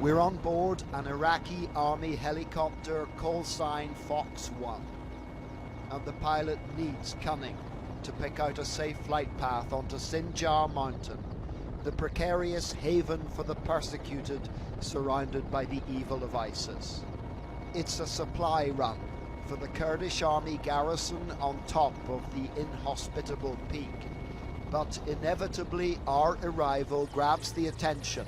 We're on board an Iraqi army helicopter call sign Fox 1, and the pilot needs cunning to pick out a safe flight path onto Sinjar Mountain, the precarious haven for the persecuted surrounded by the evil of ISIS. It's a supply run for the Kurdish army garrison on top of the inhospitable peak, but inevitably our arrival grabs the attention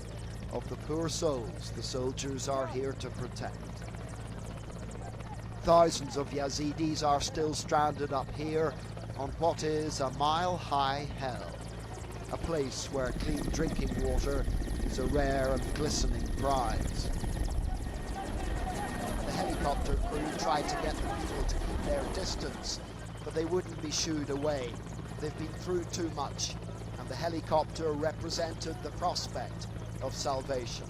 of the poor souls the soldiers are here to protect. Thousands of Yazidis are still stranded up here on what is a mile-high hell, a place where clean drinking water is a rare and glistening prize. The helicopter crew tried to get the people to keep their distance, but they wouldn't be shooed away. They've been through too much, and the helicopter represented the prospect of salvation.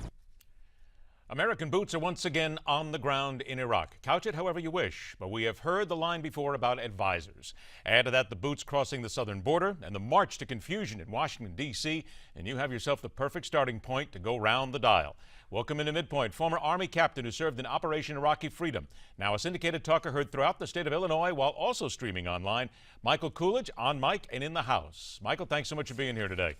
American boots are once again on the ground in Iraq. Couch it however you wish, but we have heard the line before about advisors. Add to that the boots crossing the southern border and the march to confusion in Washington, D.C., and you have yourself the perfect starting point to go round the dial. Welcome into MidPoint, former Army captain who served in Operation Iraqi Freedom. Now a syndicated talker heard throughout the state of Illinois while also streaming online. Michael Koolidge on mic and in the house. Michael, thanks so much for being here today.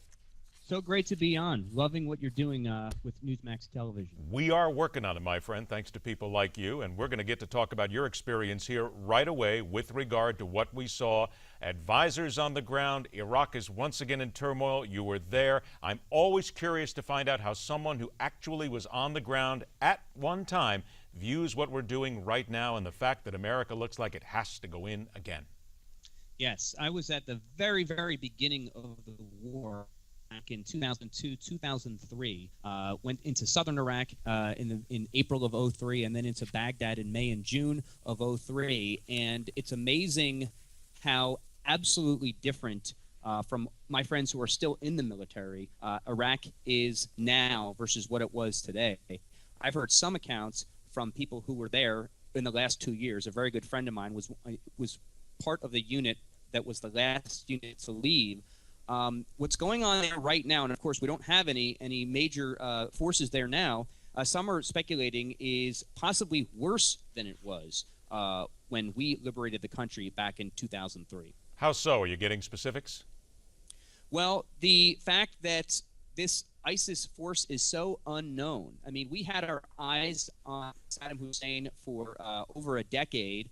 So great to be on. Loving what you're doing with Newsmax Television. We are working on it, my friend, thanks to people like you, and we're going to get to talk about your experience here right away with regard to what we saw. Advisors on the ground. Iraq is once again in turmoil. You were there. I'm always curious to find out how someone who actually was on the ground at one time views what we're doing right now and the fact that America looks like it has to go in again. Yes, I was at the very, very beginning of the war. Back in 2002, 2003, went into southern Iraq in April of 03, and then into Baghdad in May and June of 03. And it's amazing how absolutely different from my friends who are still in the military, Iraq is now versus what it was today. I've heard some accounts from people who were there in the last 2 years. A very good friend of mine was part of the unit that was the last unit to leave. What's going on there right now, and of course we don't have any major forces there now, some are speculating is possibly worse than it was when we liberated the country back in 2003. How so? Are you getting specifics? Well, the fact that this ISIS force is so unknown. I mean, we had our eyes on Saddam Hussein for over a decade.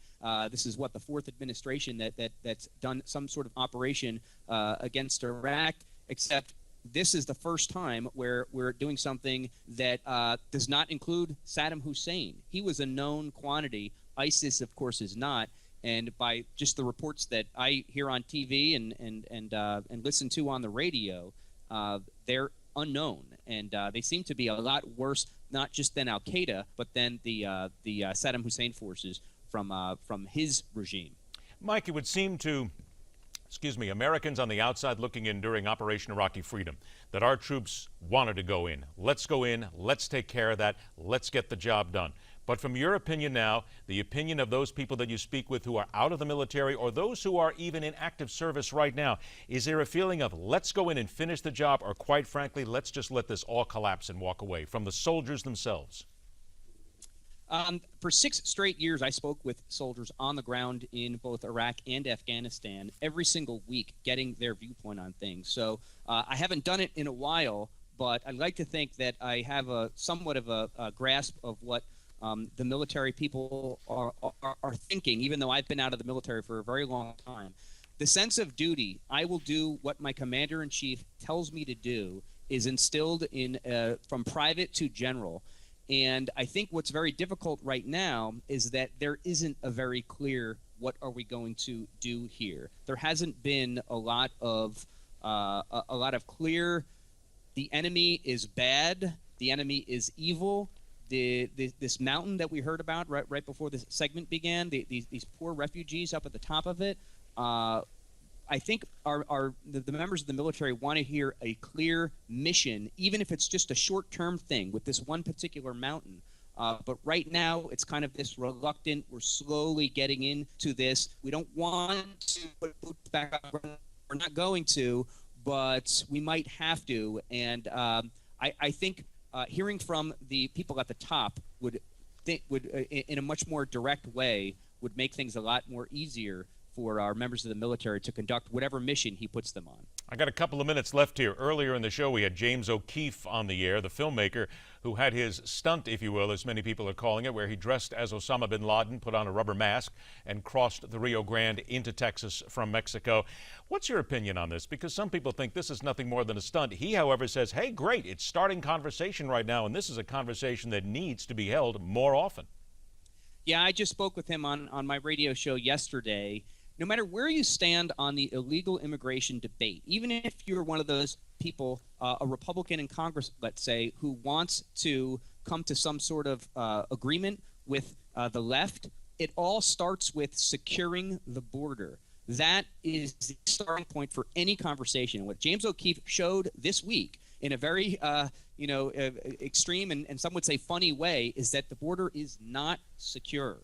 This is what, the fourth administration that's done some sort of operation against Iraq, except this is the first time where we're doing something that does not include Saddam Hussein. He was a known quantity. ISIS, of course, is not. And by just the reports that I hear on TV and listen to on the radio, they're unknown, and they seem to be a lot worse, not just than Al Qaeda, but than the Saddam Hussein forces from his regime. Mike, it would seem to, Americans on the outside looking in during Operation Iraqi Freedom, that our troops wanted to go in. Let's go in. Let's take care of that. Let's get the job done. But from your opinion now, the opinion of those people that you speak with who are out of the military or those who are even in active service right now, is there a feeling of let's go in and finish the job, or quite frankly, let's just let this all collapse and walk away from the soldiers themselves? For 6 straight years, I spoke with soldiers on the ground in both Iraq and Afghanistan every single week, getting their viewpoint on things. So I haven't done it in a while, but I'd like to think that I have somewhat of a grasp of what the military people are thinking, even though I've been out of the military for a very long time. The sense of duty, I will do what my commander-in-chief tells me to do, is instilled in from private to general. And I think what's very difficult right now is that there isn't a very clear what are we going to do here. There hasn't been a lot of clear, the enemy is bad, the enemy is evil. This mountain that we heard about right before this segment began, these poor refugees up at the top of it, I think the members of the military want to hear a clear mission, even if it's just a short-term thing with this one particular mountain. But right now, it's kind of this reluctant, we're slowly getting into this. We don't want to put boots back up. We're not going to, but we might have to. And I think hearing from the people at the top would in a much more direct way would make things a lot more easier for our members of the military to conduct whatever mission he puts them on. I got a couple of minutes left here. Earlier in the show, we had James O'Keefe on the air, the filmmaker who had his stunt, if you will, as many people are calling it, where he dressed as Osama bin Laden, put on a rubber mask, and crossed the Rio Grande into Texas from Mexico. What's your opinion on this? Because some people think this is nothing more than a stunt. He, however, says, hey, great, it's starting conversation right now, and this is a conversation that needs to be held more often. Yeah, I just spoke with him on my radio show yesterday. No matter where you stand on the illegal immigration debate, even if you're one of those people, a Republican in Congress, let's say, who wants to come to some sort of agreement with the left, it all starts with securing the border. That is the starting point for any conversation. What James O'Keefe showed this week in a very extreme and some would say funny way is that the border is not secure.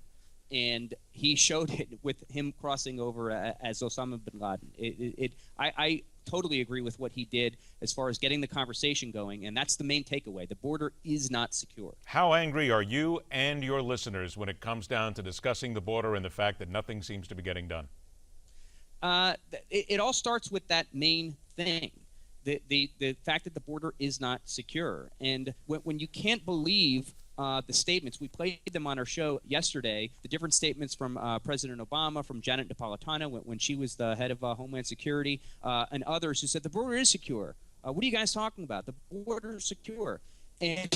And he showed it with him crossing over as Osama bin Laden. I totally agree with what he did as far as getting the conversation going, and that's the main takeaway. The border is not secure. How angry are you and your listeners when it comes down to discussing the border and the fact that nothing seems to be getting done? It all starts with that main thing, the fact that the border is not secure. And when you can't believe the statements, we played them on our show yesterday, the different statements from President Obama, from Janet Napolitano when she was the head of Homeland Security, and others who said the border is secure. What are you guys talking about? The border is secure. And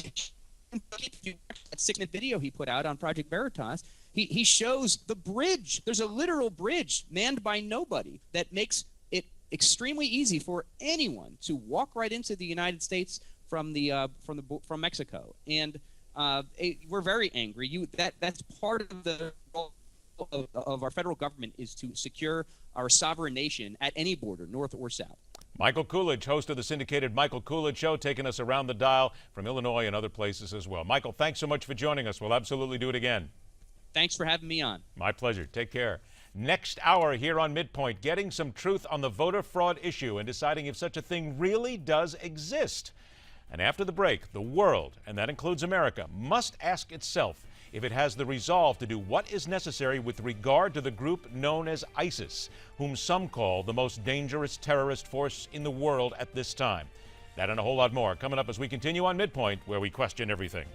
that 6-minute video he put out on Project Veritas, he shows the bridge. There's a literal bridge manned by nobody that makes it extremely easy for anyone to walk right into the United States from from Mexico. And we're very angry. That's part of the role of our federal government is to secure our sovereign nation at any border, north or south. Michael Koolidge, host of the syndicated Michael Koolidge Show, taking us around the dial from Illinois and other places as well. Michael, thanks so much for joining us. We'll absolutely do it again. Thanks for having me on. My pleasure. Take care. Next hour here on MidPoint, getting some truth on the voter fraud issue and deciding if such a thing really does exist. And after the break, the world, and that includes America, must ask itself if it has the resolve to do what is necessary with regard to the group known as ISIS, whom some call the most dangerous terrorist force in the world at this time. That and a whole lot more coming up as we continue on MidPoint, where we question everything.